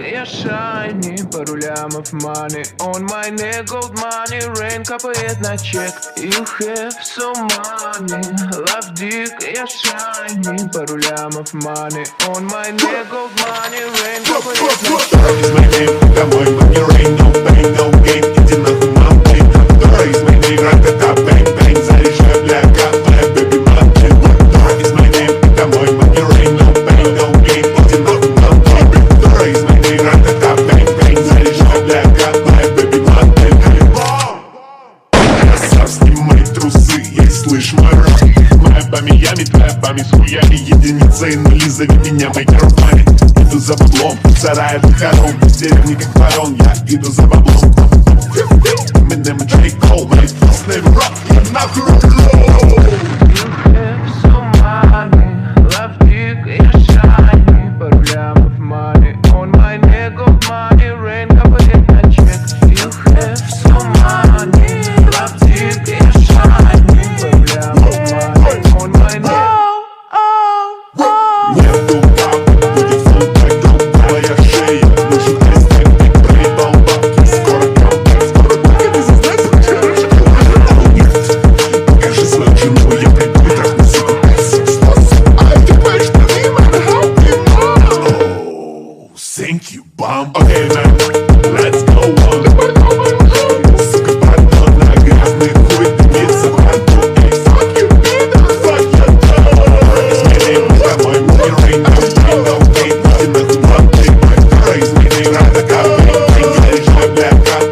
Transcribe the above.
я shiny, пару лямов money on my neck, gold money, rain капает на чек. You have so money, love dick, я shiny, пару лямов money on my neck, gold money, rain капает на чек. Is my name, домой, money, rain, no pain, no gain, иди нахуй, mountain. Второй is my name, ра-та-та, bang, bang, заряжай, бля, капай, baby, mountain. Второй is my name, домой, money, rain, no pain, no gain, иди нахуй, mountain. Второй is my name, ра-та-та, bang, bang, заряжай, бля, капай, baby, mountain. Красав, снимай трусы, ей, слышь, мой рэп. Моя по Миями, твоя память хуяли, единицы и нули, зови меня майкропами. Иду за баблом, сарая похорон, в деревне как ворон, я иду за баблом. Eminem и J. Cole, мои first name rock.